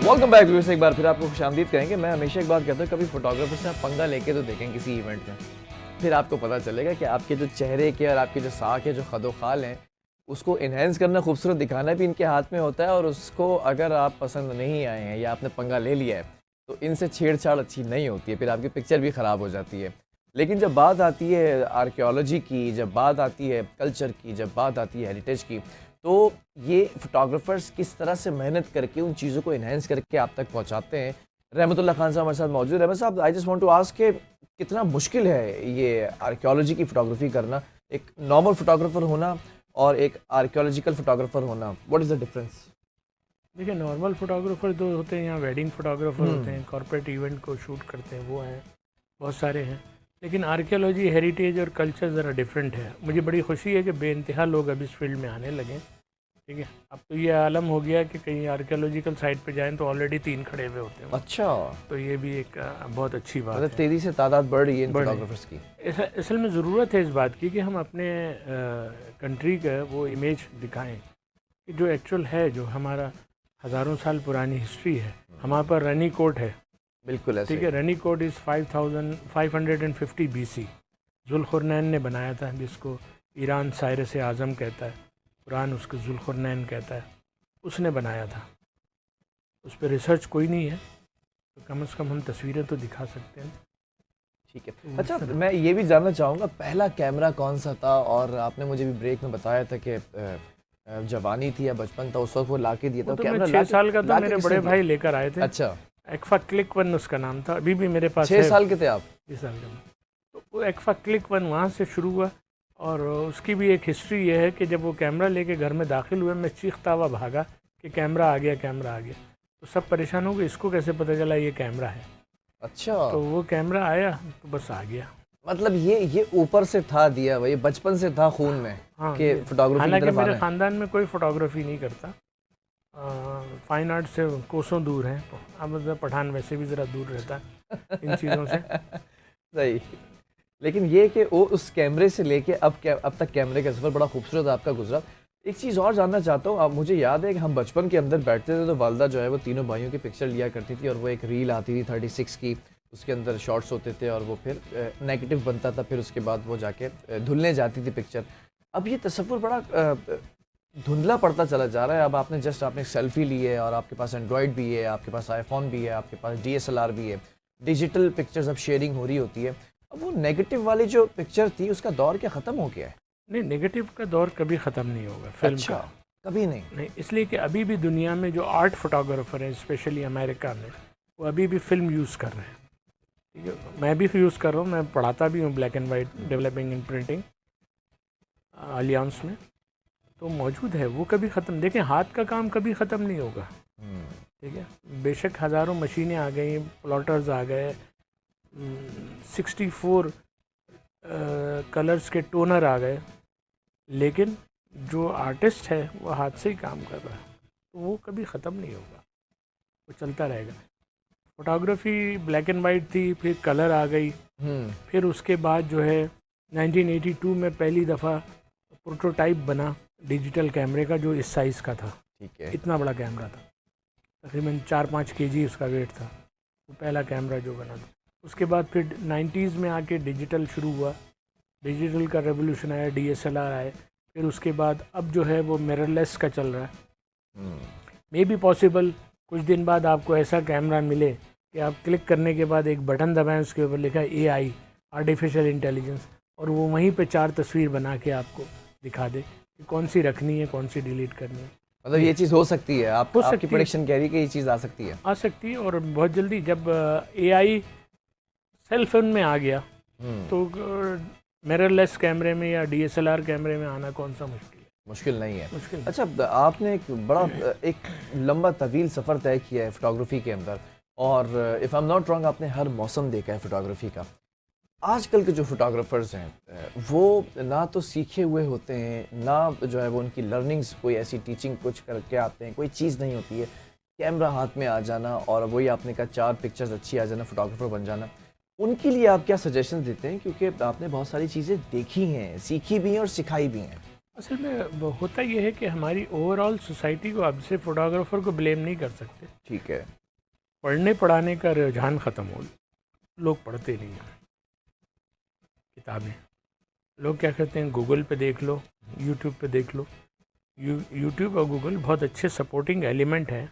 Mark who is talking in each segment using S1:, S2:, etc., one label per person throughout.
S1: Welcome back viewers. एक बार फिर आपको खुशामदीद कहेंगे। मैं हमेशा एक बात कहता हूँ, कभी फोटोग्राफर से आप पंगा लेके तो देखें किसी इवेंट में, फिर आपको पता चलेगा कि आपके जो चेहरे के और आपकी जो साख है, जो खदोखाल हैं, उसको इन्हेंस करना, खूबसूरत दिखाना भी इनके हाथ में होता है। और उसको अगर आप पसंद नहीं आए हैं या आपने पंगा ले लिया है तो इनसे छेड़छाड़ अच्छी नहीं होती है, फिर आपकी पिक्चर भी ख़राब हो जाती है। लेकिन जब बात आती है आर्कियोलॉजी की, जब बात आती है कल्चर की, जब बात आती है हेरिटेज की, तो ये फोटोग्राफर्स किस तरह से मेहनत करके उन चीज़ों को इन्हेंस करके आप तक पहुंचाते हैं। रहमतुल्लाह खान साहब हमारे साथ मौजूद है। Rahmat Sahab, I just want to ask के कितना मुश्किल है ये आर्कियोलॉजी की फ़ोटोग्राफी करना, एक नॉर्मल फोटोग्राफर होना और एक आर्कियोलॉजिकल फोटोग्राफर होना, व्हाट इज़ द डिफरेंस?
S2: देखिए, नॉर्मल फोटोग्राफर दो होते हैं, यहाँ वेडिंग फोटोग्राफर होते हैं, कॉर्पोरेट इवेंट को शूट करते हैं, वो हैं, बहुत सारे हैं। लेकिन आर्कियोलॉजी, हेरिटेज और कल्चर ज़रा डिफरेंट है। मुझे बड़ी खुशी है कि बेइंतहा लोग अब इस फील्ड में आने लगे। ठीक है, अब तो ये आलम हो गया कि कहीं आर्कियोलॉजिकल साइट पे जाएं तो ऑलरेडी 3 खड़े हुए होते हैं।
S1: अच्छा,
S2: तो ये भी एक बहुत अच्छी बात
S1: मतलब
S2: है।
S1: तेज़ी से तादाद बढ़ रही है इन फोटोग्राफर्स की।
S2: असल में ज़रूरत है इस बात की कि हम अपने कंट्री का वो इमेज दिखाएं कि जो एक्चुअल है, जो हमारा हज़ारों साल पुरानी हिस्ट्री है। हमारे पास रनी कोट है,
S1: बिल्कुल ऐसे
S2: ठीक है। रनी कोट इज़ 5550 BC जुल्क़ुरनैन ने बनाया था, जिसको ईरान साइरस आज़म कहता है, कुरान उसको जुल्क़ुरनैन कहता है, उसने बनाया था। उस पर रिसर्च कोई नहीं है, तो कम से कम हम तस्वीरें तो दिखा सकते हैं।
S1: ठीक है। अच्छा, मैं ये भी जानना चाहूँगा पहला कैमरा कौन सा था? और आपने मुझे भी ब्रेक में बताया था कि जवानी थी या बचपन था, उस वक्त वो ला के दिया था।
S2: तो
S1: कैमरा
S2: मैं 6 साल का था, मेरे बड़े भाई
S1: दिया?
S2: लेकर आए थे।
S1: अच्छा,
S2: एक्फा क्लिक 1 उसका नाम था, अभी भी मेरे पास
S1: 6
S2: है।
S1: साल के थे आप?
S2: 6 साल का। तो वो एक्फा क्लिक 1 वहाँ से शुरू हुआ। और उसकी भी एक हिस्ट्री ये है कि जब वो कैमरा लेके घर में दाखिल हुए, मैं चीखता हुआ भागा कि कैमरा आ गया, कैमरा आ गया। तो सब परेशान हो गए, इसको कैसे पता चला ये कैमरा है।
S1: अच्छा,
S2: तो वो कैमरा आया तो बस आ गया।
S1: मतलब ये ऊपर से था दिया हुआ, ये बचपन से था खून में
S2: हाँ,
S1: कि फोटोग्राफी की
S2: हालांकि
S1: तरफ आना
S2: मेरे
S1: है।
S2: ख़ानदान में कोई फ़ोटोग्राफी नहीं करता, फाइन आर्ट से कोसों दूर हैं। तो अब पठान वैसे भी ज़रा दूर रहता है इन चीज़ों से।
S1: सही। लेकिन ये कि वो उस कैमरे से लेके अब तक कैमरे का सफ़र बड़ा खूबसूरत आपका गुजरा। एक चीज़ और जानना चाहता हूँ, अब मुझे याद है कि हम बचपन के अंदर बैठते थे तो वालदा जो है वो तीनों भाइयों की पिक्चर लिया करती थी और वो एक रील आती थी 36 की, उसके अंदर शॉट्स होते थे और वो फिर नेगेटिव बनता था, फिर उसके बाद वो जाके धुलने जाती थी पिक्चर। अब ये तसव्वुर बड़ा धुंधला पड़ता चला जा रहा है। अब आपने एक सेल्फी ली है और आपके पास एंड्रॉयड भी है, आपके पास आईफोन भी है, आपके पास DSLR भी है, डिजिटल पिक्चर्स अब शेयरिंग हो रही होती है। अब वो नेगेटिव वाली जो पिक्चर थी उसका दौर क्या ख़त्म हो गया है?
S2: नहीं, नेगेटिव का दौर कभी ख़त्म नहीं होगा फिल्म
S1: अच्छा,
S2: का।
S1: कभी नहीं?
S2: नहीं, इसलिए कि अभी भी दुनिया में जो आर्ट फोटोग्राफर हैं, स्पेशली अमेरिका में, वो अभी भी फिल्म यूज़ कर रहे हैं। ठीक है, मैं भी यूज़ कर रहा हूँ, मैं पढ़ाता भी हूँ black and white developing and printing alliance में, तो मौजूद है। वो कभी ख़त्म, देखें, हाथ का काम कभी ख़त्म नहीं होगा। ठीक है, बेशक हज़ारों मशीनें आ गई, प्लॉटर्स आ गए, 64 कलर्स के टोनर आ गए, लेकिन जो आर्टिस्ट है वो हाथ से ही काम कर रहा है, तो वो कभी ख़त्म नहीं होगा, वो चलता रहेगा। फोटोग्राफी ब्लैक एंड वाइट थी, फिर कलर आ गई, फिर उसके बाद जो है 1982 में पहली दफ़ा प्रोटोटाइप बना डिजिटल कैमरे का, जो इस साइज़ का था।
S1: ठीक है।
S2: इतना बड़ा कैमरा था, तकरीबन 4-5 kg उसका वेट था, वो पहला कैमरा जो बना था। उसके बाद फिर 90s में आके डिजिटल शुरू हुआ, डिजिटल का रेवोल्यूशन आया, DSLR आए, फिर उसके बाद अब जो है वो मिररलेस का चल रहा है। मे बी पॉसिबल कुछ दिन बाद आपको ऐसा कैमरा मिले कि आप क्लिक करने के बाद एक बटन दबाएं, उसके ऊपर लिखा है AI, आर्टिफिशियल इंटेलिजेंस, और वो वहीं पे 4 तस्वीर बना के आपको दिखा दे कि कौन सी रखनी है, कौन सी डिलीट करनी है।
S1: मतलब ये चीज़ हो सकती है, आपकी
S2: है।
S1: प्रेडिक्शन कह रही है कि ये चीज़ आ सकती है।
S2: आ सकती है, और बहुत जल्दी जब AI सेल फोन में आ गया तो मिररलेस कैमरे में या DSLR कैमरे में आना कौन सा
S1: मुश्किल नहीं है।
S2: मुश्किल नहीं।
S1: अच्छा, आपने एक बड़ा एक लंबा तवील सफ़र तय किया है फ़ोटोग्राफी के अंदर, और if I am not wrong आपने हर मौसम देखा है फ़ोटोग्राफी का। आजकल के जो फ़ोटोग्राफ़र्स हैं वो ना तो सीखे हुए होते हैं, ना जो है वो उनकी लर्निंग्स कोई ऐसी टीचिंग कुछ करके आते हैं, कोई चीज़ नहीं होती है। कैमरा हाथ में आ जाना और वही आपने कहा 4 पिक्चर्स अच्छी आ जाना, फ़ोटोग्राफ़र बन जाना। उनके लिए आप क्या सजेशन देते हैं? क्योंकि आपने बहुत सारी चीज़ें देखी हैं, सीखी भी हैं और सिखाई भी हैं।
S2: असल में होता ये है कि हमारी ओवरऑल सोसाइटी को अब से फोटोग्राफर को ब्लेम नहीं कर सकते।
S1: ठीक है।
S2: पढ़ने पढ़ाने का रुझान ख़त्म हो गया, लोग पढ़ते नहीं हैं किताबें। लोग क्या करते हैं, गूगल पे देख लो, यूट्यूब पे देख लो। यूट्यूब और गूगल बहुत अच्छे सपोर्टिंग एलिमेंट हैं,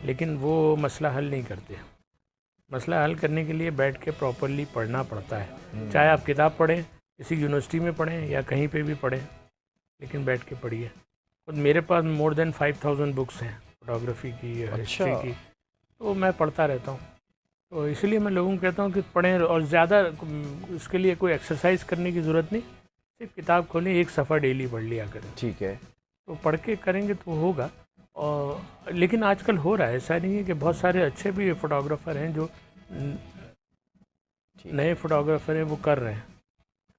S2: लेकिन वो मसला हल नहीं करते। मसला हल करने के लिए बैठ के प्रॉपरली पढ़ना पड़ता है। चाहे आप किताब पढ़ें, किसी यूनिवर्सिटी में पढ़ें या कहीं पे भी पढ़ें, लेकिन बैठ के पढ़िए। और मेरे पास मोर देन 5000 बुक्स हैं फोटोग्राफी की, हिस्ट्री की, तो मैं पढ़ता रहता हूँ। तो इसलिए मैं लोगों को कहता हूँ कि पढ़ें, और ज़्यादा इसके लिए कोई एक्सरसाइज करने की ज़रूरत नहीं, सिर्फ किताब खोलें, एक सफ़ा डेली पढ़ लिया करें।
S1: ठीक है।
S2: तो पढ़ के करेंगे तो होगा। और लेकिन आजकल हो रहा है, ऐसा नहीं है कि बहुत सारे अच्छे भी फोटोग्राफर हैं जो नए फोटोग्राफर हैं, वो कर रहे हैं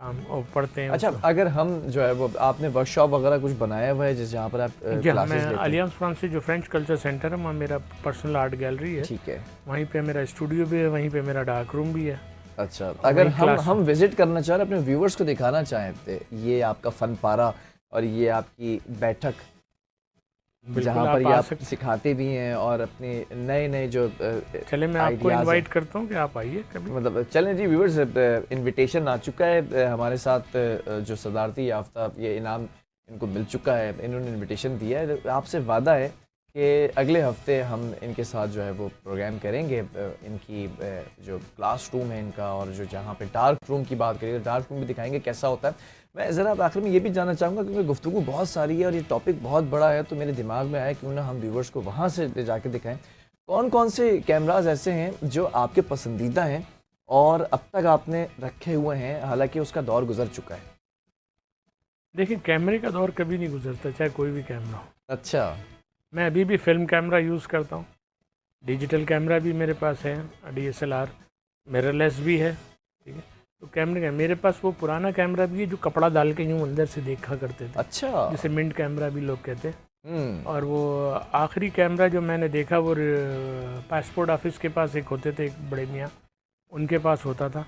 S2: काम और पढ़ते हैं।
S1: अच्छा, अगर हम जो है वो आपने वर्कशॉप वगैरह कुछ बनाया हुआ है जिस जहाँ पर आप क्लासेस
S2: मैं
S1: लेते हैं?
S2: अलियांस फ्रांस जो फ्रेंच कल्चर सेंटर है, वहाँ मेरा पर्सनल आर्ट गैलरी है।
S1: ठीक है।
S2: वहीं पे मेरा स्टूडियो भी है, वहीं पे मेरा डार्क रूम भी है।
S1: अच्छा, अगर हम विजिट करना चाह रहे हैं, अपने व्यूवर्स को दिखाना चाहते, ये आपका फन पारा और ये आपकी बैठक जहाँ पर ये आप सिखाते भी हैं और अपने नए नए जो
S2: चले मैं आपको इनवाइट करता हूँ कि आप आइए कभी।
S1: मतलब चलें जी व्यूवर्स, इनविटेशन आ चुका है हमारे साथ। जो सदारती याफ्ता ये इनाम इनको मिल चुका है, इन्होंने इनविटेशन दिया है। आपसे वादा है कि अगले हफ्ते हम इनके साथ जो है वो प्रोग्राम करेंगे। इनकी जो क्लास रूम है इनका, और जो जहाँ पे डार्क रूम की बात करें, डार्क रूम भी दिखाएंगे कैसा होता है। मैं ज़रा आखिर में ये भी जानना चाहूँगा, क्योंकि गुफ्तगू बहुत सारी है और ये टॉपिक बहुत बड़ा है, तो मेरे दिमाग में आया क्यों ना हम व्यूवर्स को वहाँ से ले जाके दिखाएं कौन कौन से कैमराज ऐसे हैं जो आपके पसंदीदा हैं और अब तक आपने रखे हुए हैं, हालांकि उसका दौर गुजर चुका है।
S2: देखिए, कैमरे का दौर कभी नहीं गुजरता, चाहे कोई भी कैमरा हो।
S1: अच्छा।
S2: मैं अभी भी फिल्म कैमरा यूज़ करता हूँ, डिजिटल कैमरा भी मेरे पास है, DSLR, मिररलेस भी है। ठीक है, तो कैमरे का मेरे पास वो पुराना कैमरा भी है जो कपड़ा डाल के यूँ अंदर से देखा करते थे।
S1: अच्छा।
S2: जिसे मिंट कैमरा भी लोग कहते हैं। और वो आखिरी कैमरा जो मैंने देखा वो पासपोर्ट ऑफिस के पास एक होते थे, एक बड़े मियाँ, उनके पास होता था।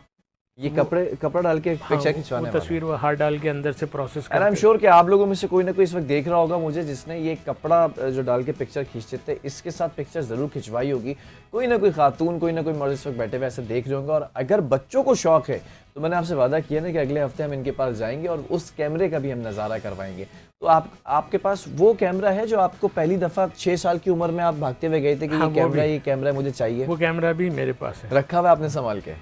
S1: ये कपड़ा डाल के पिक्चर खिंचवाने वाला,
S2: तस्वीर वो हाथ डाल के अंदर से प्रोसेस करते।
S1: एंड आई एम श्योर कि आप लोगों में से कोई ना कोई इस वक्त देख रहा होगा मुझे, जिसने ये कपड़ा जो डाल के पिक्चर खींचते थे, इसके साथ पिक्चर ज़रूर खिंचवाई होगी। कोई ना कोई खातून, कोई ना कोई मर्द इस वक्त बैठे हुए ऐसे देख रहे होंगे। और अगर बच्चों को शौक है तो मैंने आपसे वादा किया ना कि अगले हफ्ते हम इनके पास जाएंगे और उस कैमरे का भी हम नज़ारा करवाएंगे। तो आपके पास वो कैमरा है जो आपको पहली दफ़ा 6 साल की उम्र में आप भागते हुए गए थे कि ये कैमरा मुझे चाहिए?
S2: वो कैमरा भी मेरे पास है,
S1: रखा हुआ आपने संभाल के?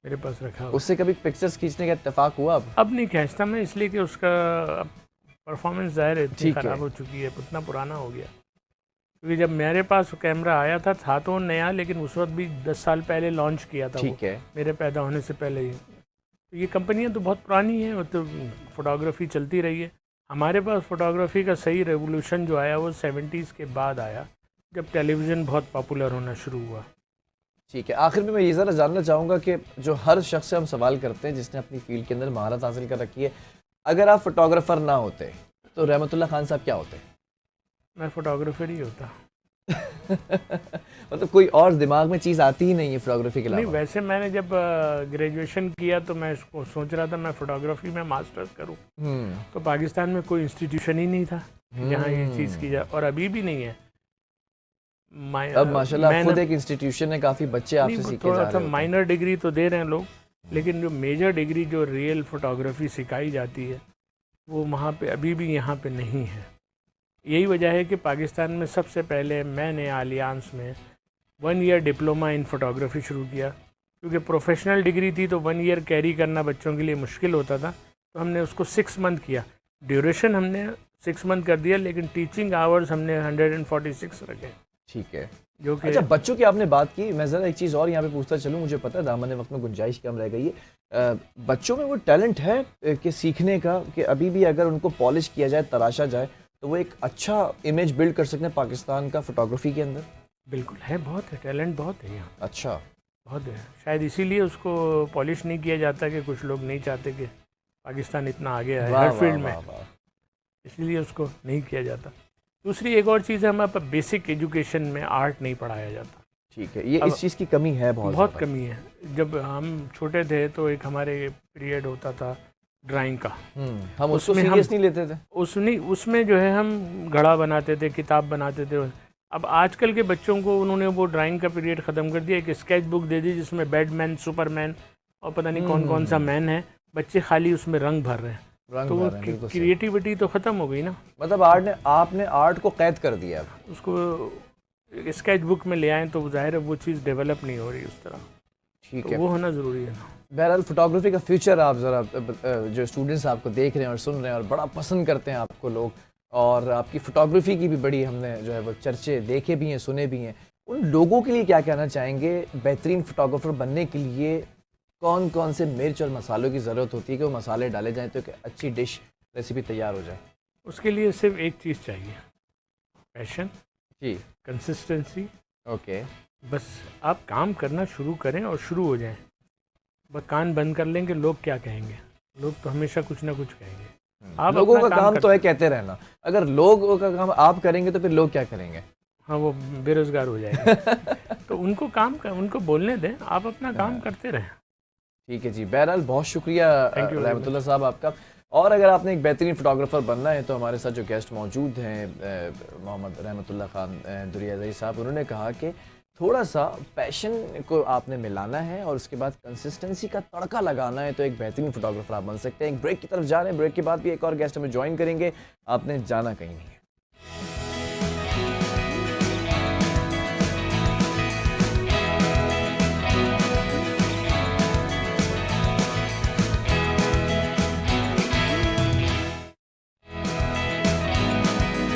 S2: मेरे पास रखा हुआ।
S1: उससे कभी पिक्चर्स खींचने का इत्तेफाक हुआ? अब
S2: नहीं खींचता मैं, इसलिए कि उसका परफॉर्मेंस ज़ाहिर इतनी ख़राब हो चुकी है, उतना पुराना हो गया। क्योंकि जब मेरे पास कैमरा आया था तो नया, लेकिन उस वक्त भी 10 साल पहले लॉन्च किया था।
S1: ठीक है,
S2: मेरे पैदा होने से पहले ही। तो ये कंपनियां तो बहुत पुरानी हैं, तो फोटोग्राफी चलती रही है। हमारे पास फोटोग्राफी का सही रेवोल्यूशन जो आया वो 70s के बाद आया, जब टेलीविज़न बहुत पॉपुलर होना शुरू हुआ।
S1: ठीक है, आखिर में मैं ये ज़रा जानना चाहूँगा कि जो हर शख्स से हम सवाल करते हैं जिसने अपनी फील्ड के अंदर महारत हासिल कर रखी है, अगर आप फोटोग्राफर ना होते तो रहमतुल्लाह खान साहब क्या होते?
S2: मैं फोटोग्राफर ही होता।
S1: मतलब कोई और दिमाग में चीज़ आती ही नहीं है फोटोग्राफी के अलावा?
S2: नहीं, वैसे मैंने जब ग्रेजुएशन किया तो मैं इसको सोच रहा था मैं फोटोग्राफी में मास्टर्स करूँ। तो पाकिस्तान में कोई इंस्टीट्यूशन ही नहीं था जहाँ ये चीज़ की जाए, और अभी भी नहीं है।
S1: अब माशाल्लाह खुद एक इंस्टीट्यूशन है, काफ़ी बच्चे आपसे सीखे जा रहे हैं।
S2: थोड़ा सा माइनर डिग्री तो दे रहे हैं लोग, लेकिन जो मेजर डिग्री जो रियल फोटोग्राफी सिखाई जाती है वो वहाँ पे अभी भी यहाँ पे नहीं है। यही वजह है कि पाकिस्तान में सबसे पहले मैंने अलियांस में 1 ईयर डिप्लोमा इन फोटोग्राफी शुरू किया, क्योंकि प्रोफेशनल डिग्री थी तो 1 ईयर कैरी करना बच्चों के लिए मुश्किल होता था। तो हमने उसको 6 मंथ किया, ड्यूरेशन हमने 6 मंथ कर दिया, लेकिन टीचिंग आवर्स हमने 146 रखे।
S1: ठीक है,
S2: जो कि
S1: अच्छा, बच्चों की आपने बात की, मैं ज़रा एक चीज़ और यहाँ पे पूछता चलूँ। मुझे पता है दामन वक्त में गुंजाइश कम रह गई है, बच्चों में वो टैलेंट है कि सीखने का, कि अभी भी अगर उनको पॉलिश किया जाए, तराशा जाए, तो वो एक अच्छा इमेज बिल्ड कर सकते हैं पाकिस्तान का फोटोग्राफी के अंदर?
S2: बिल्कुल है, बहुत है, टैलेंट बहुत है यहाँ।
S1: अच्छा,
S2: बहुत है, शायद इसीलिए उसको पॉलिश नहीं किया जाता कि कुछ लोग नहीं चाहते कि पाकिस्तान इतना आगे आए हर फील्ड में, इसलिए उसको नहीं किया जाता। दूसरी एक और चीज़ है, हमारे पास बेसिक एजुकेशन में आर्ट नहीं पढ़ाया जाता।
S1: ठीक है, ये इस चीज़ की कमी है, बहुत
S2: कमी है। जब हम छोटे थे तो एक हमारे पीरियड होता था ड्राइंग का।
S1: हम उसको
S2: उसमें हम-
S1: सीरियस नहीं लेते थे।
S2: उसमें जो है हम घड़ा बनाते थे, किताब बनाते थे। अब आजकल के बच्चों को उन्होंने वो ड्राइंग का पीरियड ख़त्म कर दिया, एक स्केच बुक दे दी जिसमें बैटमैन, सुपरमैन और पता नहीं कौन कौन सा मैन है, बच्चे खाली उसमें रंग भर रहे हैं।
S1: रंग
S2: तो वो
S1: भर रहे हैं, बिल्कुल सही।
S2: क्रिएटिविटी तो ख़त्म हो गई ना।
S1: मतलब आपने आर्ट को कैद कर दिया अब।
S2: उसको स्केच बुक में ले आए तो ज़ाहिर है वो चीज़ डेवलप नहीं हो रही उस तरह,
S1: ठीक
S2: तो
S1: है।
S2: वो होना ज़रूरी है ना।
S1: बहरहाल फोटोग्राफी का फ्यूचर आप ज़रा जो स्टूडेंट्स आपको देख रहे हैं और सुन रहे हैं और बड़ा पसंद करते हैं आपको लोग, और आपकी फ़ोटोग्राफी की भी बड़ी हमने जो है वो चर्चे देखे भी हैं, सुने भी हैं, उन लोगों के लिए क्या कहना चाहेंगे? बेहतरीन फ़ोटोग्राफ़र बनने के लिए कौन कौन से मिर्च और मसालों की ज़रूरत होती है कि वो मसाले डाले जाएँ तो एक अच्छी डिश रेसिपी तैयार हो जाए?
S2: उसके लिए सिर्फ एक चीज़ चाहिए, पैशन,
S1: जी।
S2: कंसिस्टेंसी।
S1: ओके।
S2: बस आप काम करना शुरू करें और शुरू हो जाएं। बस कान बंद कर लेंगे, लोग क्या कहेंगे, लोग तो हमेशा कुछ ना कुछ कहेंगे। आप
S1: लोगों
S2: अपना
S1: का काम तो है
S2: करते-
S1: कहते रहना, अगर लोगों का काम आप करेंगे तो फिर लोग क्या करेंगे?
S2: हाँ, वो बेरोजगार हो जाएंगे। तो उनको बोलने दें, आप अपना काम करते रहें।
S1: ठीक है जी। बहरहाल बहुत शुक्रिया
S2: Thank you very
S1: रहमतुल्लाह साहब आपका। और अगर आपने एक बेहतरीन फ़ोटोग्राफ़र बनना है तो हमारे साथ जो गेस्ट मौजूद हैं मोहम्मद रहमतुल्लाह ख़ान दुरियाज़ई साहब, उन्होंने कहा कि थोड़ा सा पैशन को आपने मिलाना है और उसके बाद कंसिस्टेंसी का तड़का लगाना है तो एक बेहतरीन फ़ोटोग्राफ़र आप बन सकते हैं। एक ब्रेक की तरफ जा रहे हैं, ब्रेक के बाद भी एक और गेस्ट हमें ज्वाइन करेंगे, आपने जाना कहीं नहीं है।